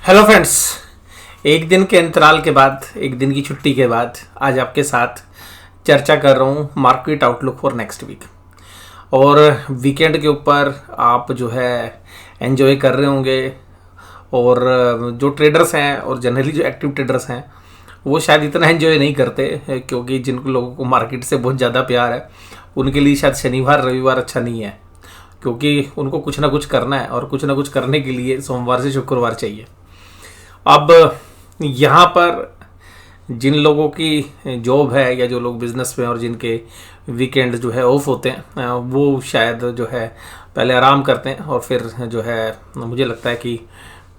Hello friends. एक दिन के अंतराल के बाद, एक दिन की छुट्टी के बाद आज आपके साथ चर्चा कर रहा हूँ market outlook for next week. और वीकेंड के ऊपर आप जो है एंजॉय कर रहे होंगे। और जो ट्रेडर्स हैं और जनरली जो एक्टिव ट्रेडर्स हैं वो शायद इतना एंजॉय नहीं करते, क्योंकि जिन लोगों को मार्केट से बहुत ज़्यादा प्यार है उनके लिए शायद शनिवार रविवार अच्छा नहीं है, क्योंकि उनको कुछ ना कुछ करना है और कुछ ना कुछ करने के लिए सोमवार से शुक्रवार चाहिए। अब यहाँ पर जिन लोगों की जॉब है या जो लोग बिजनेस में और जिनके वीकेंड जो है ऑफ होते हैं वो शायद जो है पहले आराम करते हैं और फिर जो है मुझे लगता है कि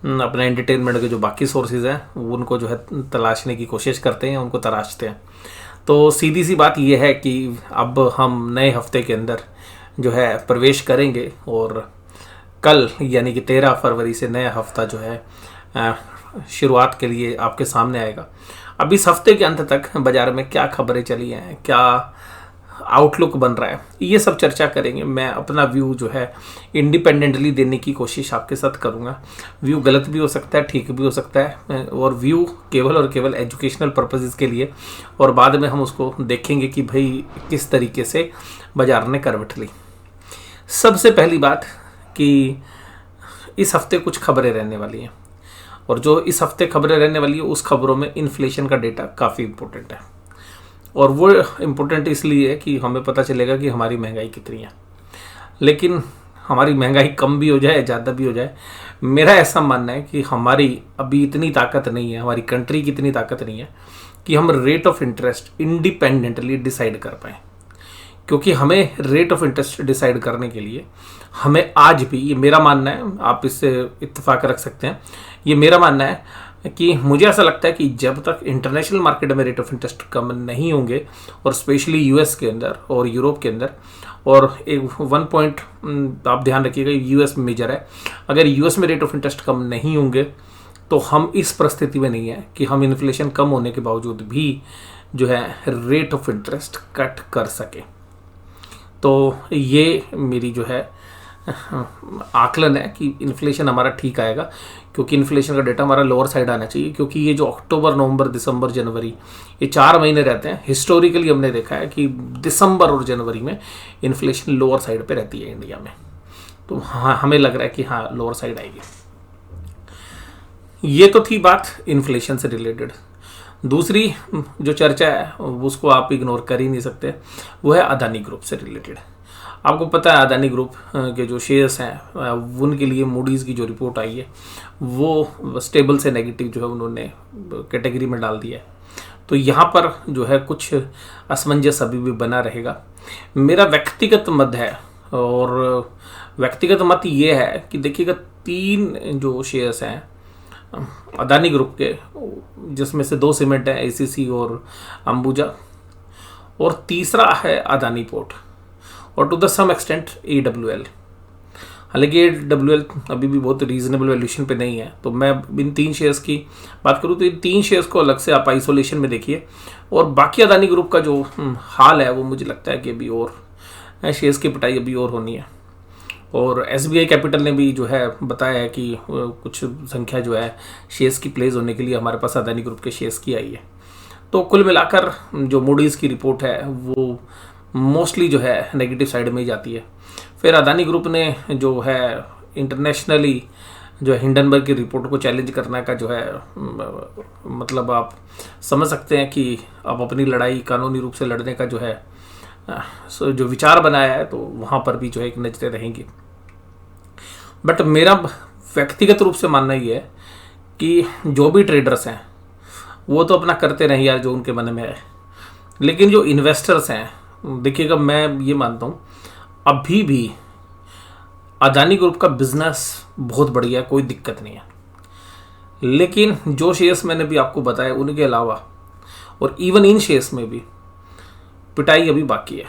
अपने एंटरटेनमेंट के जो बाकी सोर्सेज हैं उनको जो है तलाशने की कोशिश करते हैं, उनको तराशते हैं। तो सीधी सी बात यह है कि अब हम नए हफ्ते के अंदर जो है प्रवेश करेंगे और कल यानी कि 13 फरवरी से नया हफ्ता जो है शुरुआत के लिए आपके सामने आएगा। अब इस हफ्ते के अंत तक बाजार में क्या खबरें चली हैं, क्या आउटलुक बन रहा है, ये सब चर्चा करेंगे। मैं अपना व्यू जो है इंडिपेंडेंटली देने की कोशिश आपके साथ करूंगा। व्यू गलत भी हो सकता है, ठीक भी हो सकता है, और व्यू केवल और केवल एजुकेशनल पर्पसेस के लिए, और बाद में हम उसको देखेंगे कि भाई किस तरीके से बाजार ने करवट ली। सबसे पहली बात कि इस हफ्ते कुछ खबरें रहने वाली हैं, और जो इस हफ्ते खबरें रहने वाली है उस खबरों में इन्फ्लेशन का डेटा काफ़ी इंपॉर्टेंट है। और वो इम्पोर्टेंट इसलिए है कि हमें पता चलेगा कि हमारी महंगाई कितनी है। लेकिन हमारी महंगाई कम भी हो जाए, ज़्यादा भी हो जाए, मेरा ऐसा मानना है कि हमारी अभी इतनी ताकत नहीं है, हमारी कंट्री की इतनी ताकत नहीं है कि हम rate of interest independently decide कर पाएँ। क्योंकि हमें रेट ऑफ इंटरेस्ट डिसाइड करने के लिए हमें आज भी, ये मेरा मानना है, आप इससे इत्तेफाक रख सकते हैं, ये मेरा मानना है कि मुझे ऐसा लगता है कि जब तक इंटरनेशनल मार्केट में रेट ऑफ इंटरेस्ट कम नहीं होंगे, और स्पेशली यूएस के अंदर और यूरोप के अंदर, और एक वन पॉइंट आप ध्यान रखिएगा, यूएस मेजर है, अगर यूएस में रेट ऑफ इंटरेस्ट कम नहीं होंगे तो हम इस परिस्थिति में नहीं है कि हम इन्फ्लेशन कम होने के बावजूद भी जो है रेट ऑफ इंटरेस्ट कट कर सके। तो ये मेरी जो है आकलन है कि इन्फ्लेशन हमारा ठीक आएगा, क्योंकि इन्फ्लेशन का डेटा हमारा लोअर साइड आना चाहिए। क्योंकि ये जो अक्टूबर, नवंबर, दिसंबर, जनवरी, ये 4 महीने रहते हैं, हिस्टोरिकली हमने देखा है कि दिसंबर और जनवरी में इन्फ्लेशन लोअर साइड पे रहती है इंडिया में। तो हाँ, हमें लग रहा है कि हाँ लोअर साइड आएगी। ये तो थी बात इन्फ्लेशन से रिलेटेड। दूसरी जो चर्चा है उसको आप इग्नोर कर ही नहीं सकते, वो है अदानी ग्रुप से रिलेटेड। आपको पता है अदानी ग्रुप के जो शेयर्स हैं उनके लिए मूडीज़ की जो रिपोर्ट आई है वो स्टेबल से नेगेटिव जो है उन्होंने कैटेगरी में डाल दिया है। तो यहाँ पर जो है कुछ असमंजस अभी भी बना रहेगा। मेरा व्यक्तिगत मत है, और व्यक्तिगत मत ये है कि देखिएगा 3 जो शेयर्स हैं अदानी ग्रुप के, जिसमें से 2 सीमेंट है, एसीसी और अंबुजा, और तीसरा है अदानी पोर्ट, और to the some extent AWL। हालांकि AWL अभी भी बहुत रीजनेबल वैल्यूएशन पे नहीं है। तो मैं इन 3 शेयर्स की बात करूँ तो इन 3 शेयर्स को अलग से आप आइसोलेशन में देखिए, और बाकी अदानी ग्रुप का जो हाल है वो मुझे लगता है कि अभी और शेयर्स की पिटाई अभी और होनी है। और SBI कैपिटल ने भी जो है बताया है कि कुछ संख्या जो है शेयर्स की प्लेस होने के लिए हमारे पास अदानी ग्रुप के शेयर्स की आई है। तो कुल मिलाकर जो मूडीज़ की रिपोर्ट है वो मोस्टली जो है नेगेटिव साइड में ही जाती है। फिर अदानी ग्रुप ने जो है इंटरनेशनली जो है हिंडनबर्ग की रिपोर्ट को चैलेंज करने का जो है मतलब आप समझ सकते हैं कि अब अपनी लड़ाई कानूनी रूप से लड़ने का जो है जो विचार बनाया है, तो वहाँ पर भी जो है एक नजरें रहेंगी। बट मेरा व्यक्तिगत रूप से मानना ये है कि जो भी ट्रेडर्स हैं वो तो अपना करते रहें यार जो उनके मन में है, लेकिन जो इन्वेस्टर्स हैं, देखिएगा मैं ये मानता हूँ अभी भी अदानी ग्रुप का बिजनेस बहुत बढ़िया है, कोई दिक्कत नहीं है। लेकिन जो शेयर्स मैंने भी आपको बताया उनके अलावा, और इवन इन शेयर्स में भी पिटाई अभी बाकी है।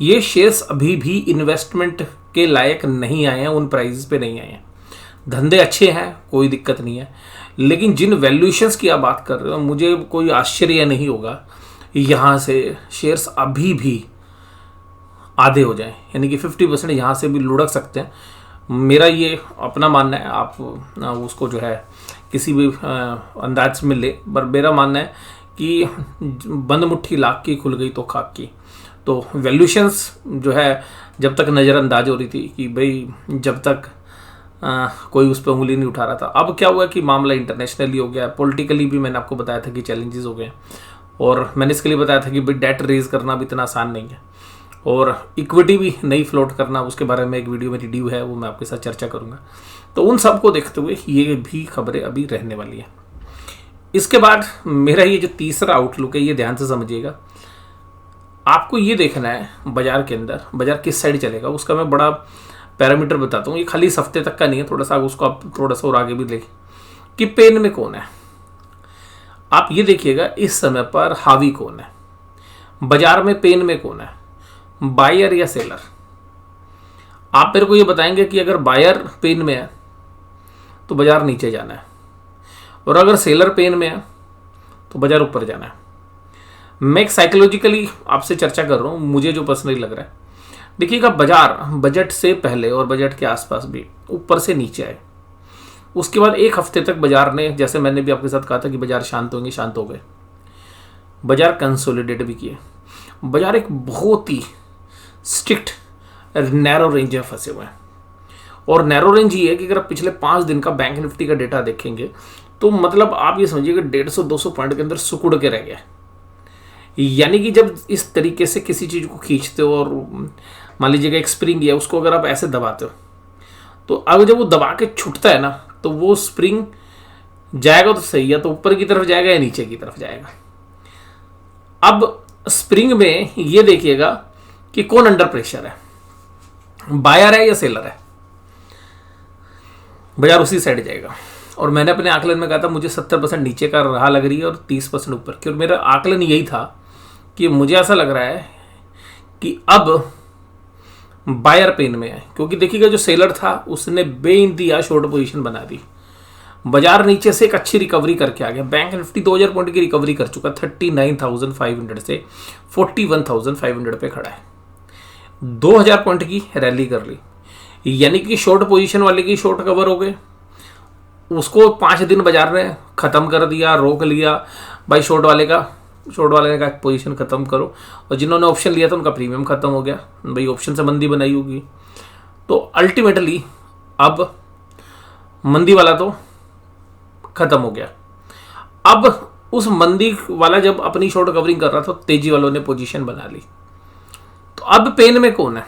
ये शेयर्स अभी भी इन्वेस्टमेंट के लायक नहीं आए हैं, उन प्राइसेस पे नहीं आए हैं। धंधे अच्छे हैं, कोई दिक्कत नहीं है, लेकिन जिन वैल्यूएशंस की आप बात कर रहे हो मुझे कोई आश्चर्य नहीं होगा यहाँ से शेयर्स अभी भी आधे हो जाएं, यानी कि 50% यहाँ से भी लुढ़क सकते हैं। मेरा ये अपना मानना है, आप उसको जो है किसी भी अंदाज में ले, पर मेरा मानना है कि बंद मुट्ठी लाख की खुल गई तो खाक की। तो वैल्यूशंस जो है जब तक नज़रअंदाज हो रही थी कि भाई जब तक कोई उस पर उंगली नहीं उठा रहा था, अब क्या हुआ कि मामला इंटरनेशनली हो गया, पॉलिटिकली भी मैंने आपको बताया था कि चैलेंजेस हो गए, और मैंने इसके लिए बताया था कि भाई डेट रेज करना भी इतना आसान नहीं है, और इक्विटी भी नहीं फ्लोट करना, उसके बारे में एक वीडियो मेरी ड्यू है, वो मैं आपके साथ चर्चा करूंगा। तो उन सब को देखते हुए ये भी खबरें अभी रहने वाली है। इसके बाद मेरा ये जो तीसरा आउटलुक है, ये ध्यान से समझिएगा। आपको ये देखना है बाजार के अंदर बाजार किस साइड चलेगा, उसका मैं बड़ा पैरामीटर बताता हूँ। ये खाली इस हफ्ते तक का नहीं है, थोड़ा सा उसको आप थोड़ा सा और आगे भी देखें कि पेन में कौन है। आप ये देखिएगा इस समय पर हावी कौन है बाजार में, पेन में कौन है, बायर या सेलर। आप मेरे को ये बताएंगे कि अगर बायर पेन में है तो बाजार नीचे जाना है, और अगर सेलर पेन में है तो बाजार ऊपर जाना है। मैं एक साइकोलॉजिकली आपसे चर्चा कर रहा हूँ, मुझे जो पर्सनली लग रहा है। देखिएगा बाजार बजट से पहले और बजट के आसपास भी ऊपर से नीचे आए, उसके बाद एक हफ्ते तक बाजार ने, जैसे मैंने भी आपके साथ कहा था कि बाजार शांत होंगे, शांत हो गए। बाजार कंसोलिडेट भी किए। बाजार एक बहुत ही स्ट्रिक्ट नैरो रेंज में फंसे हुए हैं, और नैरो रेंज ये है कि अगर आप पिछले 5 दिन का बैंक निफ्टी का डेटा देखेंगे तो मतलब आप ये समझिएगा 150-200 पॉइंट के अंदर सुकुड़ के रह गया। यानी कि जब इस तरीके से किसी चीज़ को खींचते हो और मान लीजिएगा एक स्प्रिंग है, उसको अगर आप ऐसे दबाते हो तो अब जब वो दबा के छूटता है ना, तो वो स्प्रिंग जाएगा तो सही, या तो ऊपर की तरफ जाएगा या नीचे की तरफ जाएगा। अब स्प्रिंग में ये देखिएगा कि कौन अंडर प्रेशर है, बायर है या सेलर है। बाजार उसी साइड जाएगा। और मैंने अपने आकलन में कहा था मुझे 70% नीचे का राह लग रही है और 30% ऊपर की, और मेरा आकलन यही था कि मुझे ऐसा लग रहा है कि अब बायर पेन में है, क्योंकि देखिएगा जो सेलर था उसने बेइंतहा शॉर्ट पोजीशन बना दी। बाजार नीचे से एक अच्छी रिकवरी करके आ गया। बैंक निफ्टी 2000 पॉइंट की रिकवरी कर चुका, 39,500 से 41,500 पे खड़ा है। 2000 पॉइंट की रैली कर ली, यानी कि शॉर्ट पोजीशन वाले की शॉर्ट कवर हो गए, उसको 5 दिन बाजार ने ख़त्म कर दिया, रोक लिया। भाई शॉर्ट वाले ने कहा पोजीशन ख़त्म करो, और जिन्होंने ऑप्शन लिया था उनका प्रीमियम ख़त्म हो गया। भाई ऑप्शन से मंदी बनाई होगी, तो अल्टीमेटली अब मंदी वाला तो ख़त्म हो गया। अब उस मंदी वाला जब अपनी शॉर्ट कवरिंग कर रहा था, तेजी वालों ने पोजीशन बना ली। तो अब पेन में कौन है?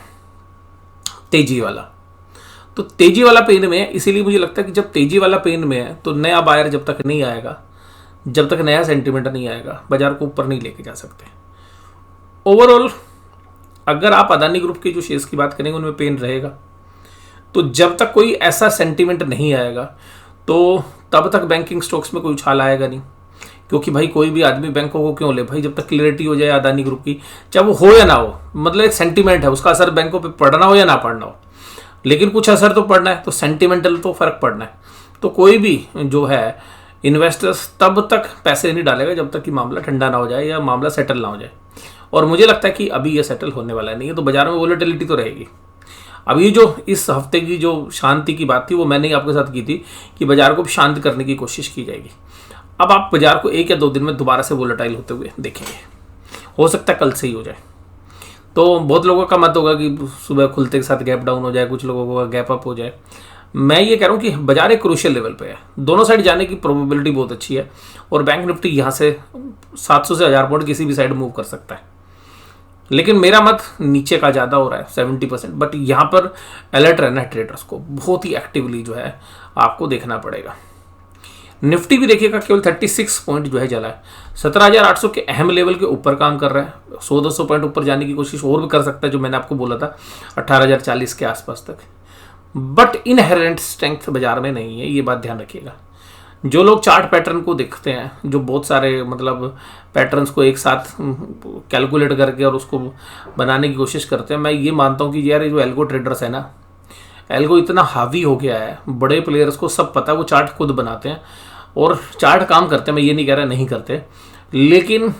तेजी वाला। तो तेजी वाला पेन में है, इसीलिए मुझे लगता है कि जब तेजी वाला पेन में है तो नया बायर जब तक नहीं आएगा, जब तक नया सेंटिमेंट नहीं आएगा, बाजार को ऊपर नहीं लेके जा सकते। ओवरऑल अगर आप अदानी ग्रुप के जो शेयर्स की बात करेंगे उनमें पेन रहेगा, तो जब तक कोई ऐसा सेंटिमेंट नहीं आएगा तो तब तक बैंकिंग स्टॉक्स में कोई उछाल आएगा नहीं। क्योंकि भाई कोई भी आदमी बैंकों को क्यों ले भाई, जब तक क्लियरिटी हो जाए अदानी ग्रुप की, चाहे वो हो या ना हो, मतलब एक सेंटिमेंट है, उसका असर बैंकों पे पड़ना हो या ना पड़ना हो, लेकिन कुछ असर तो पड़ना है, तो सेंटिमेंटल तो फर्क पड़ना है। तो कोई भी जो है इन्वेस्टर्स तब तक पैसे नहीं डालेगा जब तक कि मामला ठंडा ना हो जाए या मामला सेटल ना हो जाए, और मुझे लगता है कि अभी ये सेटल होने वाला नहीं है। तो बाजार में वोलेटिलिटी तो रहेगी। अभी जो इस हफ्ते की जो शांति की बात थी वो मैंने ही आपके साथ की थी कि बाजार को शांत करने की कोशिश की जाएगी। अब आप बाजार को 1 या 2 दिन में दोबारा से वोलेटाइल होते हुए देखेंगे, हो सकता है कल से ही हो जाए। तो बहुत लोगों का मत होगा कि सुबह खुलते के साथ गैप डाउन हो जाए, कुछ लोगों का गैप अप हो जाए। मैं ये कह रहा हूँ कि बाजार एक क्रूशियल लेवल पे है, दोनों साइड जाने की प्रोबेबिलिटी बहुत अच्छी है, और बैंक निफ्टी यहाँ से 700 से 1000 पॉइंट किसी भी साइड मूव कर सकता है। लेकिन मेरा मत नीचे का ज़्यादा हो रहा है 70%, बट यहाँ पर अलर्ट रहना है ट्रेडर्स को, बहुत ही एक्टिवली जो है आपको देखना पड़ेगा। निफ्टी भी देखिएगा केवल 36 पॉइंट जो है जला है, 17,800 के अहम लेवल के ऊपर काम कर रहा है। 100-200 पॉइंट ऊपर जाने की कोशिश और भी कर सकता है, जो मैंने आपको बोला था 18,040 के आसपास तक, बट इनहेरेंट स्ट्रेंथ बाजार में नहीं है, ये बात ध्यान रखिएगा। जो लोग चार्ट पैटर्न को देखते हैं, जो बहुत सारे मतलब पैटर्न्स को एक साथ कैलकुलेट करके और उसको बनाने की कोशिश करते हैं, मैं ये मानता हूँ कि यार ये जो एल्गो ट्रेडर्स है ना, एल्गो इतना हावी हो गया है, बड़े प्लेयर्स को सब पता है, वो चार्ट खुद बनाते हैं और चार्ट काम करते हैं। मैं ये नहीं कह रहा नहीं करते, लेकिन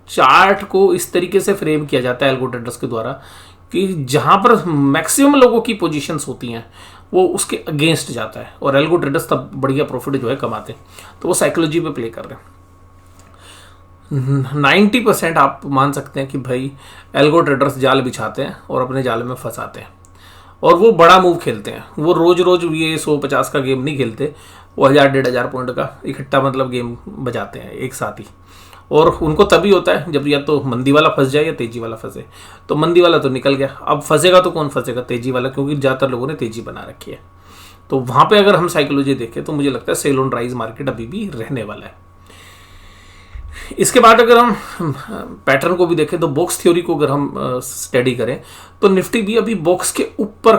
चार्ट को इस तरीके से फ्रेम किया जाता है एल्गो ट्रेडर्स के द्वारा कि जहाँ पर मैक्सिमम लोगों की पोजीशंस होती हैं वो उसके अगेंस्ट जाता है और एल्गो ट्रेडर्स तब बढ़िया प्रॉफिट जो है कमाते हैं। तो वो साइकोलॉजी पे प्ले कर रहे हैं। 90% आप मान सकते हैं कि भाई एल्गो ट्रेडर्स जाल बिछाते हैं और अपने जाल में फंसाते हैं और वो बड़ा मूव खेलते हैं। वो रोज रोज ये 150 का गेम नहीं खेलते, वो 1000-1500 पॉइंट का इकट्ठा मतलब गेम बजाते हैं एक साथ ही। और उनको तभी होता है जब या तो मंदी वाला फंस जाए या तेजी वाला फंसे। तो मंदी वाला तो निकल गया, अब फंसेगा तो कौन फंसेगा? तेजी वाला, क्योंकि ज़्यादातर लोगों ने तेजी बना रखी है। तो वहाँ पे अगर हम साइकोलॉजी देखें तो मुझे लगता है सेल ऑन राइज मार्केट अभी भी रहने वाला है। इसके बाद अगर हम पैटर्न को भी देखें तो बॉक्स थ्योरी को अगर हम स्टडी करें तो निफ्टी भी अभी बॉक्स के ऊपर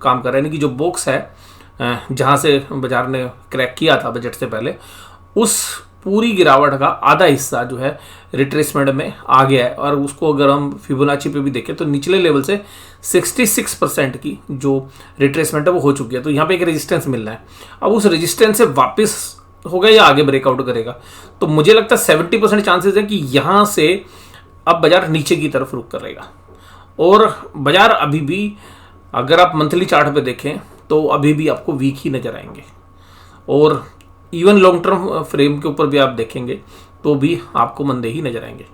काम कर रहा है, यानी कि जो बॉक्स है जहाँ से बाजार ने क्रैक किया था बजट से पहले, उस पूरी गिरावट का आधा हिस्सा जो है रिट्रेसमेंट में आ गया है। और उसको अगर हम फिबोनाची पे भी देखें तो निचले लेवल से 66% की जो रिट्रेसमेंट है वो हो चुकी है। तो यहाँ पे एक रेजिस्टेंस मिल रहा है। अब उस रेजिस्टेंस से वापस होगा या आगे ब्रेकआउट करेगा, तो मुझे लगता है 70% चांसेस है कि यहाँ से अब बाजार नीचे की तरफ रुख करेगा। और बाजार अभी भी अगर आप मंथली चार्ट पे देखें तो अभी भी आपको वीक ही नजर आएंगे, और इवन लॉन्ग टर्म फ्रेम के ऊपर भी आप देखेंगे तो भी आपको मंदे ही नजर आएंगे।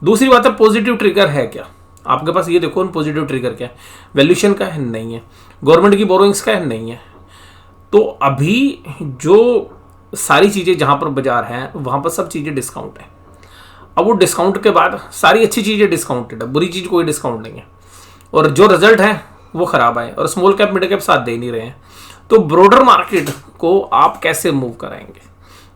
दूसरी बात है पॉजिटिव ट्रिगर है क्या आपके पास, ये देखो पॉजिटिव ट्रिगर क्या है। वैल्यूएशन का है? नहीं है। गवर्नमेंट की बोरोइंग्स का है? नहीं है। तो अभी जो सारी चीज़ें जहाँ पर बाजार हैं वहाँ पर सब चीज़ें डिस्काउंट है। अब वो डिस्काउंट के बाद सारी अच्छी चीज़ें डिस्काउंटेड है, बुरी चीज़ कोई डिस्काउंट नहीं है। और जो रिजल्ट है वो खराब आए और स्मॉल कैप मिड कैप साथ दे नहीं रहे हैं। तो ब्रॉडर मार्केट को आप कैसे मूव कराएंगे?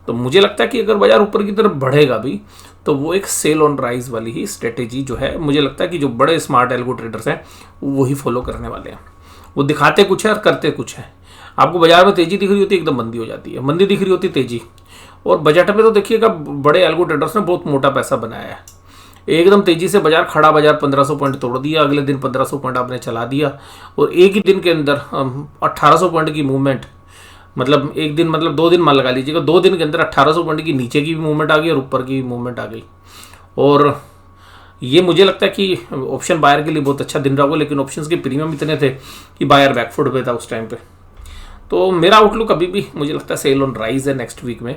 तो मुझे लगता है कि अगर बाजार ऊपर की तरफ बढ़ेगा भी तो वो एक सेल ऑन राइज वाली ही स्ट्रेटेजी जो है, मुझे लगता है कि जो बड़े स्मार्ट एल्गो ट्रेडर्स हैं वही फॉलो करने वाले हैं। वो दिखाते कुछ है और करते कुछ है। आपको बाजार में तेजी दिख रही होती है एकदम मंदी हो जाती है, मंदी दिख रही होती तेजी। और बजट में तो देखिएगा बड़े एल्गो ट्रेडर्स ने बहुत मोटा पैसा बनाया है। एकदम तेजी से बाजार खड़ा, बाजार 1500 पॉइंट तोड़ दिया, अगले दिन 1500 पॉइंट आपने चला दिया और एक ही दिन के अंदर 1800 पॉइंट की मूवमेंट, मतलब एक दिन मतलब 2 दिन मान लगा लीजिएगा, 2 दिन के अंदर 1800 पॉइंट की नीचे की भी मूवमेंट आ गई और ऊपर की भी मूवमेंट आ गई। और ये मुझे लगता है कि ऑप्शन बायर के लिए बहुत अच्छा दिन रहा होगा, लेकिन ऑप्शंस के प्रीमियम इतने थे कि बायर बैकफुट पे था उस टाइम पे। तो मेरा आउटलुक अभी भी मुझे लगता है सेल ऑन राइज है नेक्स्ट वीक में।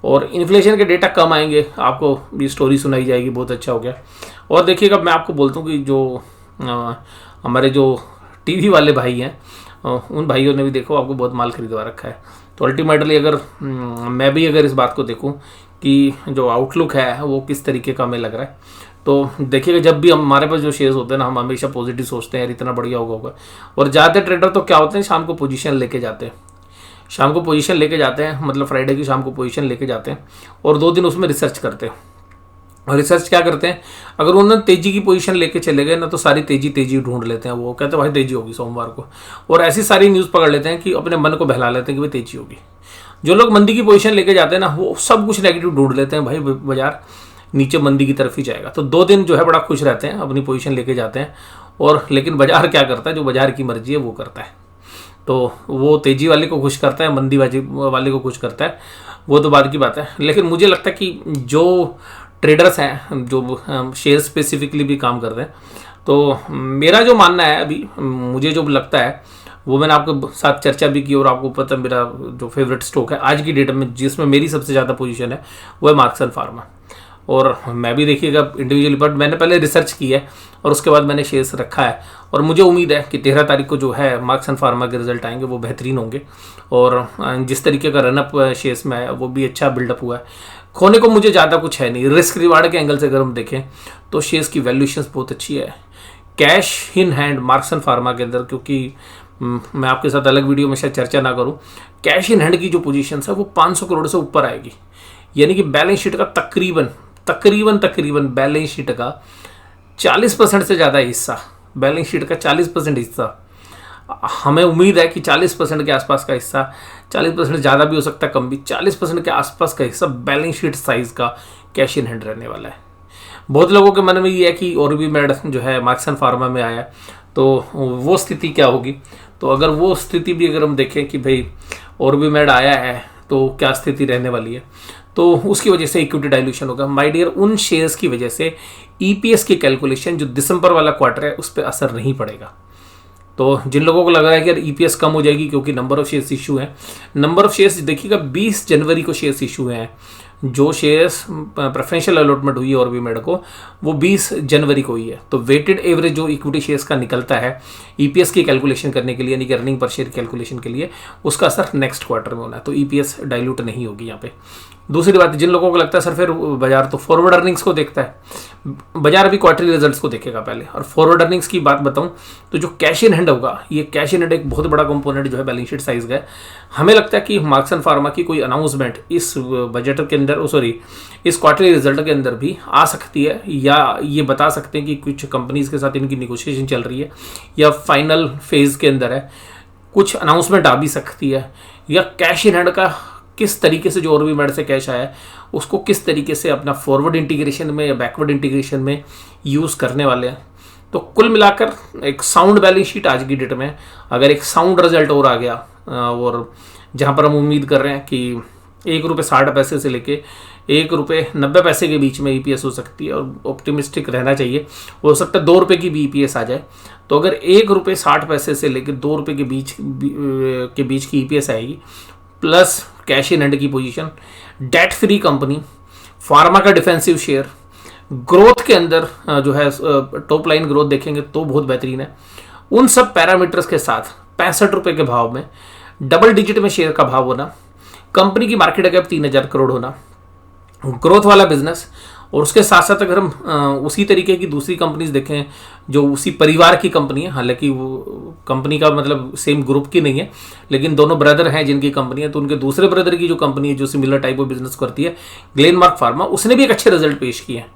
और इन्फ्लेशन के डेटा कम आएंगे, आपको भी स्टोरी सुनाई जाएगी, बहुत अच्छा हो गया। और देखिएगा मैं आपको बोलता हूँ कि जो हमारे जो टीवी वाले भाई हैं उन भाइयों ने भी देखो आपको बहुत माल खरीदवा रखा है। तो अल्टीमेटली अगर मैं भी अगर इस बात को देखूं कि जो आउटलुक है वो किस तरीके का हमें लग रहा है, तो देखिएगा जब भी हमारे पास जो शेयर्स होते हैं ना, हम हमेशा पॉजिटिव सोचते हैं यार इतना बढ़िया होगा। और ज़्यादातर ट्रेडर तो क्या होते हैं, शाम को पोजीशन लेके जाते हैं, शाम को पोजीशन लेके जाते हैं, मतलब फ्राइडे की शाम को पोजीशन लेके जाते हैं और 2 दिन उसमें रिसर्च करते हैं। और रिसर्च क्या करते हैं, अगर उन्होंने तेजी की पोजीशन लेके चले गए ना तो सारी तेजी ढूंढ लेते हैं। वो कहते हैं भाई तेजी होगी सोमवार को, और ऐसी सारी न्यूज़ पकड़ लेते हैं कि अपने मन को बहला लेते हैं कि भाई तेजी होगी। जो लोग मंदी की पोजीशन लेके जाते हैं ना वो सब कुछ नेगेटिव ढूंढ लेते हैं, भाई बाजार नीचे मंदी की तरफ ही जाएगा। तो 2 दिन जो है बड़ा खुश रहते हैं, अपनी पोजीशन लेके जाते हैं। और लेकिन बाजार क्या करता है, जो बाजार की मर्जी है वो करता है। तो वो तेजी वाले को खुश करता है, मंदी वाले को खुश करता है, वो तो बात की बात है। लेकिन मुझे लगता है कि जो ट्रेडर्स हैं जो शेयर स्पेसिफिकली भी काम कर रहे हैं, तो मेरा जो मानना है अभी, मुझे जो लगता है वो मैंने आपके साथ चर्चा भी की। और आपको पता है मेरा जो फेवरेट स्टॉक है आज की डेट में जिसमें मेरी सबसे ज़्यादा पोजीशन है वो है मार्क्स एंड फार्मा। और मैं भी देखिएगा इंडिविजुअली, बट मैंने पहले रिसर्च की है और उसके बाद मैंने शेयर्स रखा है। और मुझे उम्मीद है कि 13 तारीख को जो है मार्क्स एंड फार्मा के रिजल्ट आएंगे वो बेहतरीन होंगे। और जिस तरीके का रनअप शेयर्स में है वो भी अच्छा बिल्डअप हुआ है। खोने को मुझे ज़्यादा कुछ है नहीं। रिस्क रिवार्ड के एंगल से अगर हम देखें तो शेयर्स की वैल्यूएशन बहुत अच्छी है, cash in hand marks and pharma के अंदर। क्योंकि मैं आपके साथ अलग वीडियो में शायद चर्चा ना करूं, कैश इन हैंड की जो पोजीशन है वो 500 करोड़ से ऊपर आएगी। यानी कि बैलेंस शीट का तकरीबन बैलेंस शीट का 40% से ज़्यादा हिस्सा, बैलेंस शीट का 40% हिस्सा, हमें उम्मीद है कि 40% के आसपास का हिस्सा, 40% ज़्यादा भी हो सकता है कम भी, 40% के आसपास का हिस्सा बैलेंस शीट साइज़ का कैश इन हैंड रहने वाला है। बहुत लोगों के मन में ये है कि ऑर्बिमेड जो है मार्क्स एंड फार्मा में आया, तो वो स्थिति क्या होगी। तो अगर वो स्थिति भी अगर हम देखें कि भाई ऑर्बिमेड आया है तो क्या स्थिति रहने वाली है, तो उसकी वजह से इक्विटी डाइल्यूशन होगा। माय डियर, उन शेयर्स की वजह से ईपीएस की कैलकुलेशन जो दिसंबर वाला क्वार्टर है उस पर असर नहीं पड़ेगा। तो जिन लोगों को लग रहा है कि यार ईपीएस कम हो जाएगी क्योंकि नंबर ऑफ शेयर्स इशू है, नंबर ऑफ शेयर्स देखिएगा 20 जनवरी को शेयर्स इशू हैं। जो शेयर्स प्रेफरेंशियल अलॉटमेंट हुई है और भी मेड को, वो 20 जनवरी को हुई है। तो वेटेड एवरेज जो इक्विटी शेयर्स का निकलता है ईपीएस की कैलकुलेशन करने के लिए, यानी कि अर्निंग पर शेयर कैलकुलेशन के लिए, उसका असर नेक्स्ट क्वार्टर में होना है। तो ईपीएस डाइल्यूट नहीं होगी यहाँ पे। दूसरी बात, जिन लोगों को लगता है सर फिर बाजार तो फॉरवर्ड अर्निंग्स को देखता है, बाजार अभी क्वार्टरली रिजल्ट्स को देखेगा पहले। और फॉरवर्ड अर्निंग्स की बात बताऊं तो जो कैश इन हैंड होगा, ये कैश इन हैंड एक बहुत बड़ा कंपोनेंट जो है बैलेंस शीट साइज का है। हमें लगता है कि मार्क्स एंड फार्मा की कोई अनाउंसमेंट इस बजट के अंदर, सॉरी इस क्वार्टरली रिजल्ट के अंदर भी आ सकती है, या ये बता सकते हैं कि कुछ कंपनीज के साथ इनकी निगोशिएशन चल रही है या फाइनल फेज के अंदर है, कुछ अनाउंसमेंट आ भी सकती है, या कैश इन हैंड का किस तरीके से जो OrbiMed से कैश आया है उसको किस तरीके से अपना फॉरवर्ड इंटीग्रेशन में या बैकवर्ड इंटीग्रेशन में यूज़ करने वाले हैं। तो कुल मिलाकर एक साउंड बैलेंस शीट आज की डेट में, अगर एक साउंड रिजल्ट और आ गया, और जहां पर हम उम्मीद कर रहे हैं कि ₹1.60 से लेके ₹1.90 के बीच में ईपीएस हो सकती है, और ऑप्टिमिस्टिक रहना चाहिए, हो सकता है ₹2 की भी ईपीएस आ जाए। तो अगर ₹1.60 से लेकर ₹2 के बीच की ईपीएस आएगी, प्लस कैश इन हैंड की position, debt free company, pharma का डिफेंसिव शेयर, ग्रोथ के अंदर जो है टॉप लाइन ग्रोथ देखेंगे तो बहुत बेहतरीन है। उन सब पैरामीटर्स के साथ ₹65 के भाव में डबल डिजिट में शेयर का भाव होना, कंपनी की मार्केट कैप 3000 करोड़ होना, ग्रोथ वाला बिजनेस, और उसके साथ साथ अगर हम उसी तरीके की दूसरी कंपनीज देखें जो उसी परिवार की कंपनी है, हालांकि वो कंपनी का मतलब सेम ग्रुप की नहीं है, लेकिन दोनों ब्रदर हैं जिनकी कंपनी है, तो उनके दूसरे ब्रदर की जो कंपनी है जो सिमिलर टाइप ऑफ बिजनेस करती है, ग्लेनमार्क फार्मा, उसने भी एक अच्छे रिजल्ट पेश किए हैं।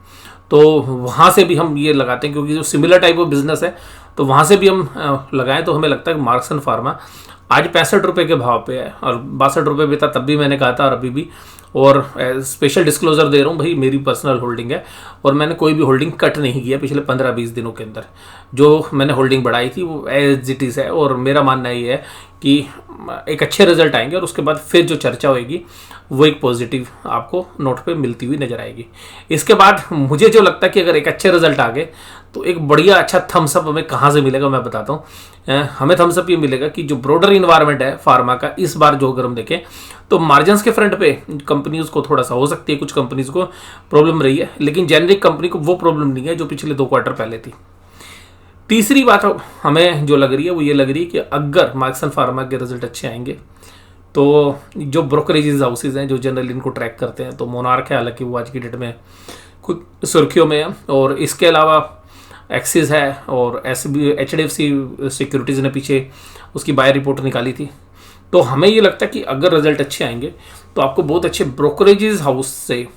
तो वहाँ से भी हम ये लगाते हैं, क्योंकि जो सिमिलर टाइप ऑफ बिजनेस है तो वहाँ से भी हम लगाएं, तो हमें लगता है कि मार्क्स एंड फार्मा आज ₹65 के भाव पे है, और ₹62 भी था तब भी मैंने कहा था, और अभी भी। और स्पेशल डिस्क्लोजर दे रहा हूँ भाई, मेरी पर्सनल होल्डिंग है और मैंने कोई भी होल्डिंग कट नहीं किया पिछले 15-20 दिनों के अंदर। जो मैंने होल्डिंग बढ़ाई थी वो एज इट इज़ है, और मेरा मानना ये है कि एक अच्छे रिजल्ट आएंगे और उसके बाद फिर जो चर्चा होगी वो एक पॉजिटिव आपको नोट पे मिलती हुई नजर आएगी। इसके बाद मुझे जो लगता है कि अगर एक अच्छे रिजल्ट आ गए तो एक बढ़िया अच्छा थम्सअप हमें कहाँ से मिलेगा मैं बताता हूँ। हमें थम्सअप ये मिलेगा कि जो ब्रॉडर इन्वायरमेंट है फार्मा का, इस बार जो अगर हम देखें तो मार्जिन्स के फ्रंट पे कंपनीज को थोड़ा सा हो सकती है, कुछ कंपनीज को प्रॉब्लम रही है, लेकिन जेनरिक कंपनी को वो प्रॉब्लम नहीं है जो पिछले 2 क्वार्टर पहले थी। तीसरी बात हमें जो लग रही है वो ये लग रही है कि अगर मार्क्स एंड फार्मा के रिजल्ट अच्छे आएंगे तो जो ब्रोकरेजेस हाउसेज हैं जो जनरली इनको ट्रैक करते हैं, तो मोनार्क है, हालांकि वो आज की डेट में खुद सुर्खियों में है, और इसके अलावा एक्सिस है, और HDFC सिक्योरिटीज़ ने पीछे उसकी बाय रिपोर्ट निकाली थी। तो हमें ये लगता है कि अगर रिजल्ट अच्छे आएंगे तो आपको बहुत अच्छे ब्रोकरेजेस हाउस से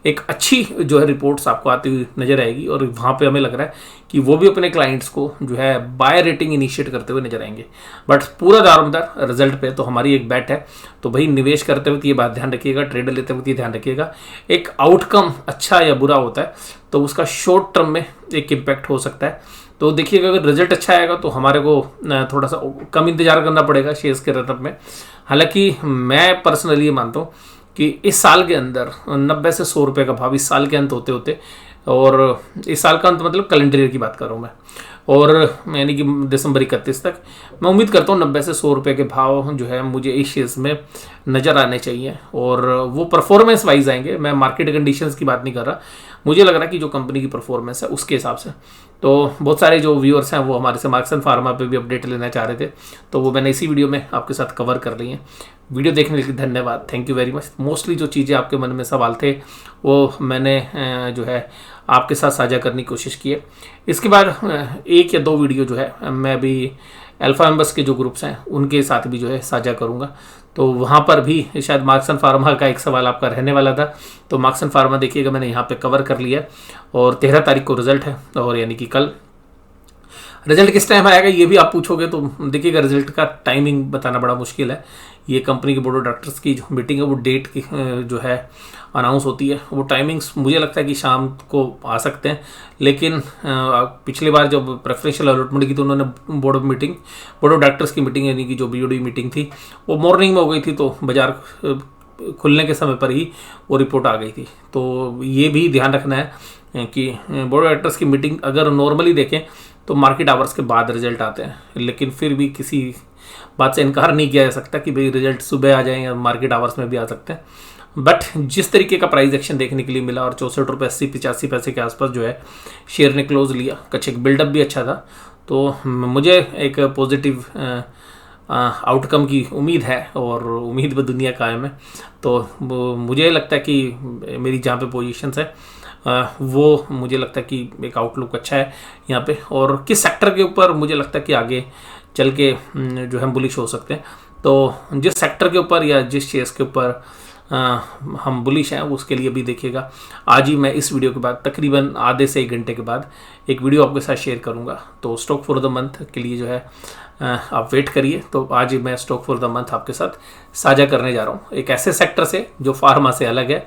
एक अच्छी जो है रिपोर्ट्स आपको आती हुई नजर आएगी, और वहाँ पे हमें लग रहा है कि वो भी अपने क्लाइंट्स को जो है बाय रेटिंग इनिशिएट करते हुए नजर आएंगे। बट पूरा दारोमदार रिजल्ट पे तो हमारी एक बैट है। तो भाई निवेश करते वक्त ये बात ध्यान रखिएगा, ट्रेड लेते वक्त ये ध्यान रखिएगा, एक आउटकम अच्छा या बुरा होता है तो उसका शॉर्ट टर्म में एक इम्पैक्ट हो सकता है। तो देखिएगा अगर रिजल्ट अच्छा आएगा तो हमारे को थोड़ा सा कम इंतजार करना पड़ेगा शेयर्स के रनअप में। हालांकि मैं पर्सनली ये मानता हूँ कि इस साल के अंदर 90 से 100 रुपये का भाव इस साल के अंत होते होते, और इस साल का अंत मतलब कैलेंडर ईयर की बात कर रहा हूँ मैं, और यानी कि दिसंबर 31 तक मैं उम्मीद करता हूँ 90 से 100 रुपये के भाव जो है मुझे इस शेयर्स में नज़र आने चाहिए, और वो परफॉर्मेंस वाइज आएंगे। मैं मार्केट कंडीशंस की बात नहीं कर रहा, मुझे लग रहा है कि जो कंपनी की परफॉर्मेंस है उसके हिसाब से। तो बहुत सारे जो व्यूअर्स हैं वो हमारे से मार्क्स एंड फार्मा पे भी अपडेट लेना चाह रहे थे, तो वो मैंने इसी वीडियो में आपके साथ कवर कर ली हैं। वीडियो देखने के लिए धन्यवाद, thank you very much. Mostly जो चीज़ें आपके मन में सवाल थे वो मैंने जो है आपके साथ साझा करने की कोशिश की है। इसके बाद 1 या 2 वीडियो जो है मैं भी अल्फा मेंबर्स के जो ग्रुप्स हैं उनके साथ भी जो है साझा करूँगा, तो वहाँ पर भी शायद मार्क्स एंड फार्मा का एक सवाल आपका रहने वाला था। तो मार्क्स एंड फार्मा देखिएगा मैंने यहाँ पे कवर कर लिया, और 13 तारीख को रिजल्ट है, और यानी कि कल रिजल्ट किस टाइम आएगा ये भी आप पूछोगे तो देखिएगा रिजल्ट का टाइमिंग बताना बड़ा मुश्किल है। ये कंपनी के बोर्ड ऑफ डायरेक्टर्स की जो मीटिंग है वो डेट की जो है अनाउंस होती है, वो टाइमिंग्स मुझे लगता है कि शाम को आ सकते हैं, लेकिन पिछली बार जब प्रेफरेंशियल अलॉटमेंट की तो उन्होंने बोर्ड ऑफ डायरेक्टर्स की मीटिंग यानी कि जो BOD मीटिंग थी वो मॉर्निंग में हो गई थी, तो बाजार खुलने के समय पर ही वो रिपोर्ट आ गई थी। तो ये भी ध्यान रखना है कि बोर्ड ऑफ डायरेक्टर्स की मीटिंग अगर नॉर्मली देखें तो मार्केट आवर्स के बाद रिजल्ट आते हैं, लेकिन फिर भी किसी बात से इनकार नहीं किया जा सकता कि भाई रिजल्ट सुबह आ जाए या मार्केट आवर्स में भी आ सकते हैं। बट जिस तरीके का प्राइस एक्शन देखने के लिए मिला और 64 रुपये 80 85 पैसे के आसपास जो है शेयर ने क्लोज लिया, कुछ एक बिल्डअप भी अच्छा था, तो मुझे एक पॉजिटिव आउटकम की उम्मीद है और उम्मीद पर दुनिया कायम है। तो मुझे लगता है कि मेरी जहाँ पे पोजीशंस है वो मुझे लगता है कि एक आउटलुक अच्छा है यहाँ पे, और किस सेक्टर के ऊपर मुझे लगता है कि आगे चल के जो हम बुलिश हो सकते हैं। तो जिस सेक्टर के ऊपर या जिस शेयर्स के ऊपर हम बुलिश हैं उसके लिए भी देखिएगा। आज ही मैं इस वीडियो के बाद तकरीबन आधे से 1 घंटे के बाद एक वीडियो आपके साथ शेयर करूंगा। तो स्टॉक फॉर द मंथ के लिए जो है आप वेट करिए। तो आज ही मैं स्टॉक फॉर द मंथ आपके साथ साझा करने जा रहा हूँ एक ऐसे सेक्टर से जो फार्मा से अलग है,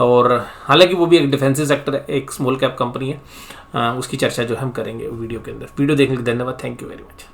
और हालांकि वो भी एक डिफेंसिव सेक्टर है, एक स्मॉल कैप कंपनी है। उसकी चर्चा जो हम करेंगे वीडियो के अंदर। वीडियो देखने के लिए धन्यवाद। Thank you very much.